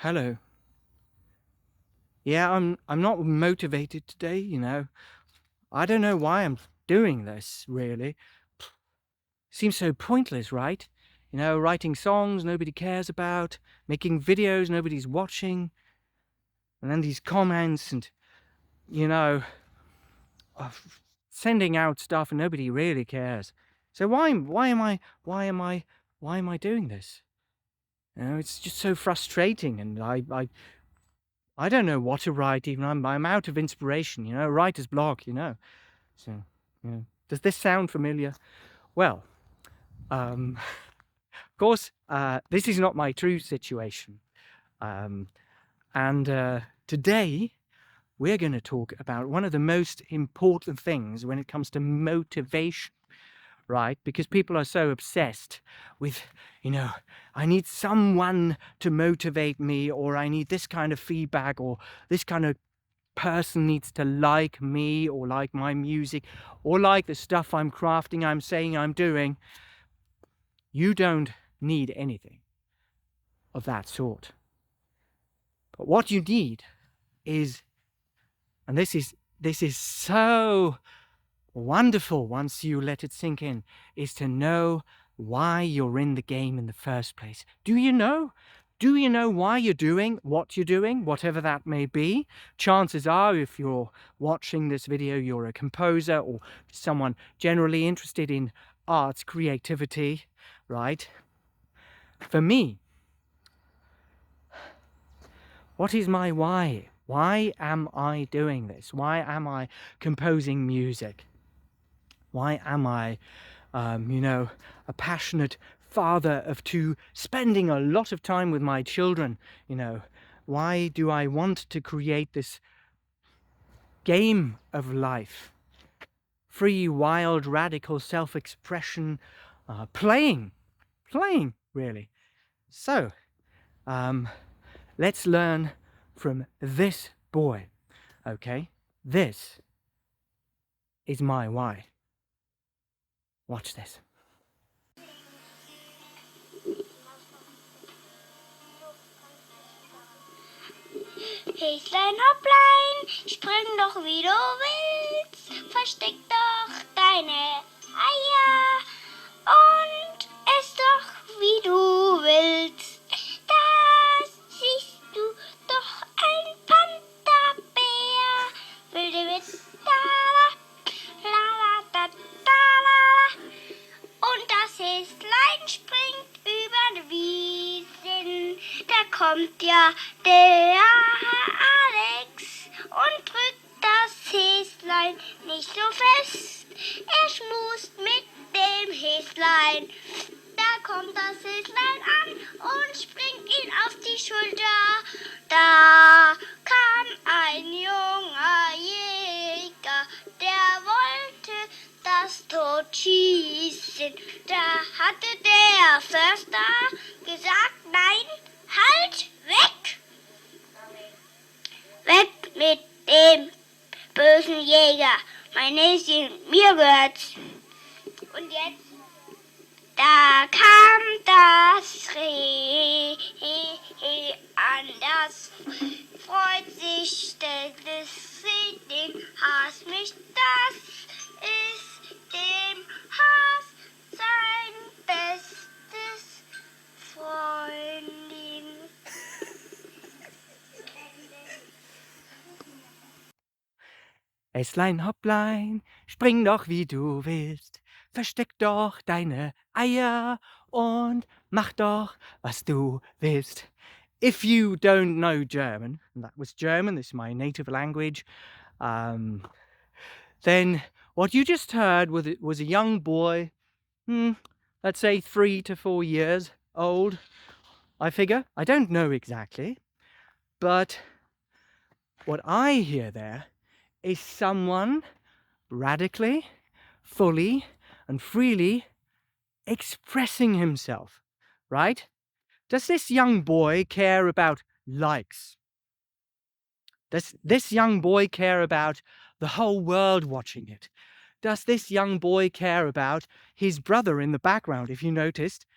Hello. Yeah, I'm not motivated today, you know. I don't know why I'm doing this, really. Seems so pointless, right? You know, writing songs nobody cares about, making videos nobody's watching, and then these comments and, you know, uh, sending out stuff and nobody really cares. So why am I doing this? You know, it's just so frustrating, and I don't know what to write even. I'm out of inspiration, you know, writer's block, you know. So, yeah. Does this sound familiar? Well, of course, this is not my true situation. And today we're going to talk about one of the most important things when it comes to motivation, right? Because people are so obsessed with, you know, I need someone to motivate me, or I need this kind of feedback, or this kind of person needs to like me, or like my music, or like the stuff I'm crafting, I'm saying, I'm doing. You don't need anything of that sort. But what you need is, and this is so wonderful once you let it sink in, is to know why you're in the game in the first place. Do you know? Do you know why you're doing what you're doing, whatever that may be? Chances are, if you're watching this video, you're a composer or someone generally interested in arts, creativity, right? For me, what is my why? Why am I doing this? Why am I composing music? Why am I, you know, a passionate father of two, spending a lot of time with my children? You know, why do I want to create this game of life? Free, wild, radical self-expression, playing, really. So, let's learn from this boy, okay? This is my why. Watch this. Häslein, Hopplein, spring doch wie du willst, versteck doch deine Eier und ess doch wie du willst. Da siehst du doch ein Panther-Bär, wilde Witz, da la da la, und das Häslein springt über die Wiesen, da kommt ja der Alex und drückt das Häslein nicht so fest. Er schmust mit dem Häslein. Da kommt das Häslein an und springt ihn auf die Schulter. Da kam ein junger Jäger, der wollte das Tod schießen. Da hatte der Förster gesagt, nein, halt, weg! Weg mit dem bösen Jäger. Mein Häschen, mir gehört's. Und jetzt, da kam das Reh an, das freut sich, das sieht den Has nicht. Das ist dem Has sein bestes Freundin. Häslein, Hopplein, spring doch wie du willst, versteck doch deine Eier und mach doch, was du willst. If you don't know German, and that was German, this is my native language, then what you just heard was a young boy, let's say 3 to 4 years old, I figure. I don't know exactly, but what I hear there is someone radically, fully, and freely expressing himself, right? Does this young boy care about likes? Does this young boy care about the whole world watching it? Does this young boy care about his brother in the background? If you noticed,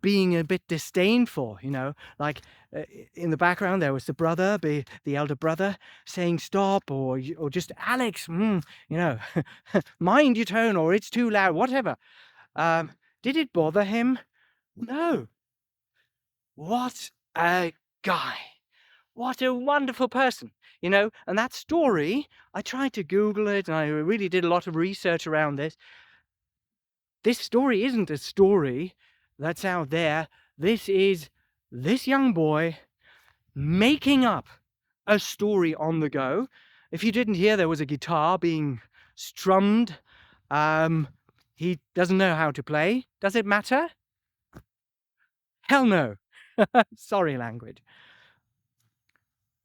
being a bit disdainful, like in the background there was the brother, the elder brother, saying stop, or just Alex, mind your tone, or it's too loud, whatever. Did it bother him? No. What a guy. What a wonderful person, And that story, I tried to Google it, and I really did a lot of research around this. This story isn't a story that's out there. This is this young boy making up a story on the go. If you didn't hear, there was a guitar being strummed. He doesn't know how to play. Does it matter? Hell no. Sorry, language.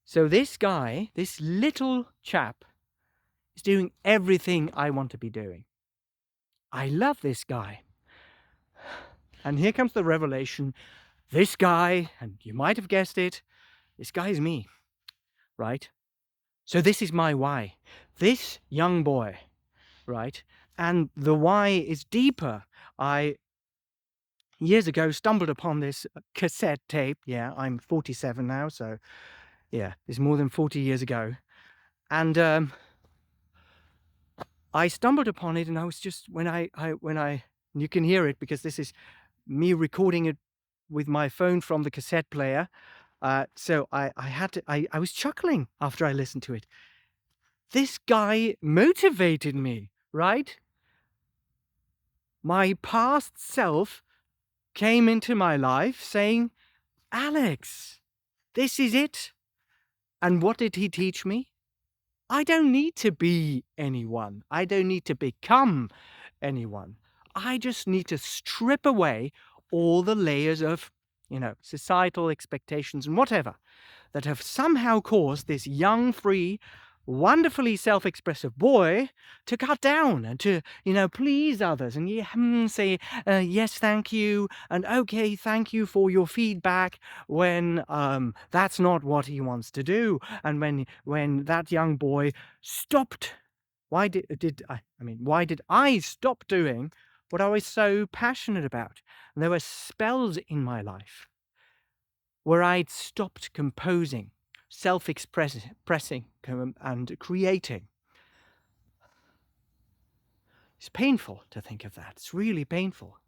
So this guy, this little chap, is doing everything I want to be doing. I love this guy. And here comes the revelation. This guy, and you might have guessed it, this guy is me, right? So this is my why. This young boy, right? And the why is deeper. I, years ago, stumbled upon this cassette tape. Yeah, I'm 47 now, so yeah, it's more than 40 years ago. And I stumbled upon it, and I was just, when I, you can hear it because this is me recording it with my phone from the cassette player. So I was chuckling after I listened to it. This guy motivated me, right? My past self came into my life saying, Alex, this is it. And what did he teach me? I don't need to be anyone. I don't need to become anyone. I just need to strip away all the layers of, societal expectations and whatever that have somehow caused this young, free, wonderfully self-expressive boy to cut down and to, please others and say, yes, thank you, and okay, thank you for your feedback, when that's not what he wants to do. And when that young boy stopped, why did I stop doing what I was so passionate about? And there were spells in my life where I'd stopped composing, self-expressing and creating. It's painful to think of that. It's really painful.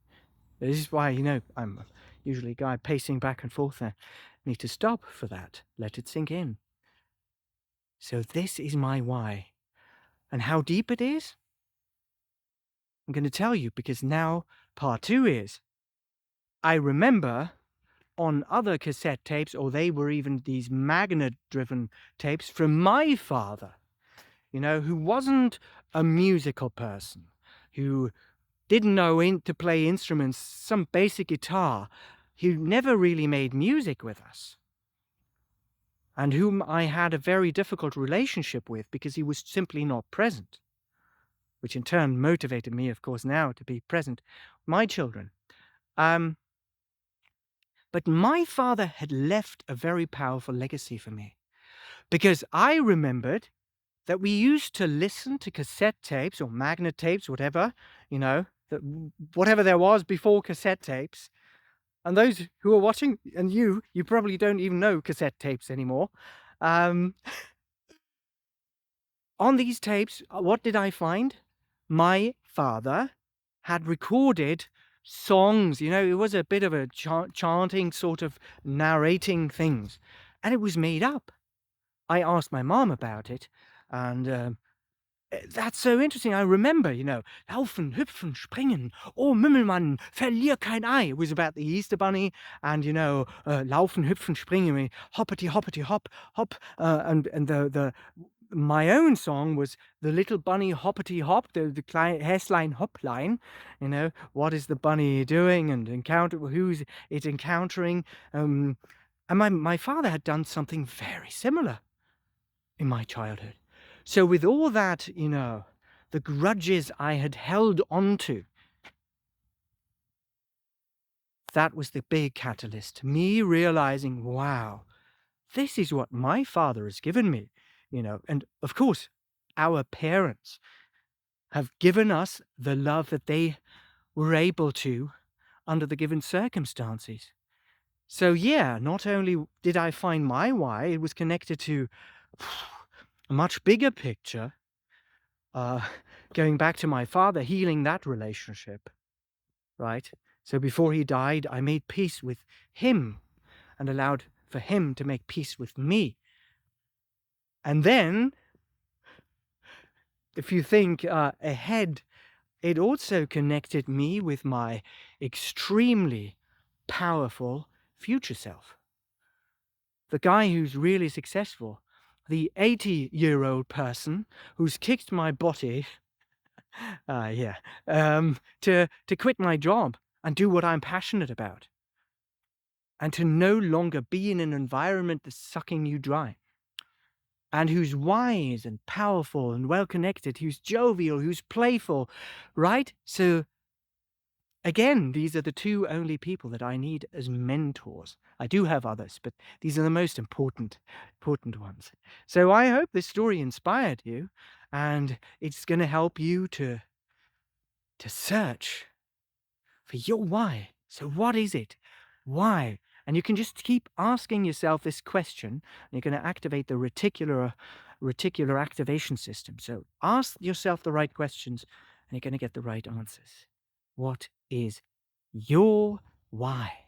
This is why, I'm usually a guy pacing back and forth. I need to stop for that. Let it sink in. So this is my why. And how deep it is? I'm going to tell you, because now part 2 is, I remember on other cassette tapes, or they were even these magnet-driven tapes from my father, who wasn't a musical person, who didn't know to play instruments, some basic guitar, who never really made music with us, and whom I had a very difficult relationship with because he was simply not present, which in turn motivated me, of course, now to be present with my children. But my father had left a very powerful legacy for me, because I remembered that we used to listen to cassette tapes or magnet tapes, whatever, whatever there was before cassette tapes. And those who are watching, and you probably don't even know cassette tapes anymore. On these tapes, what did I find? My father had recorded songs, it was a bit of a chanting, sort of narrating things, and it was made up. I asked my mom about it, and that's so interesting. I remember, Laufen, hüpfen, springen, oh Mümmelmann, verlier kein Ei. It was about the Easter Bunny, and Laufen, hüpfen, springen, hoppity, hoppity, hop, hop, and the my own song was the little bunny hoppity hop, the Häslein Hopplein. What is the bunny doing, and who's it encountering? And my father had done something very similar in my childhood. So with all that, the grudges I had held onto, that was the big catalyst. Me realizing, wow, this is what my father has given me, and of course, our parents have given us the love that they were able to under the given circumstances. So yeah, not only did I find my why, it was connected to a much bigger picture, going back to my father, healing that relationship, right? So before he died, I made peace with him and allowed for him to make peace with me. And then, if you think ahead, it also connected me with my extremely powerful future self. The guy who's really successful, the 80-year-old person who's kicked my body, to quit my job and do what I'm passionate about, and to no longer be in an environment that's sucking you dry, and who's wise and powerful and well-connected, who's jovial, who's playful, right? So again, these are the two only people that I need as mentors. I do have others, but these are the most important ones. So I hope this story inspired you, and it's going to help you to search for your why. So what is it? Why? And you can just keep asking yourself this question, and you're going to activate the reticular activation system. So ask yourself the right questions, and you're going to get the right answers. What is your why?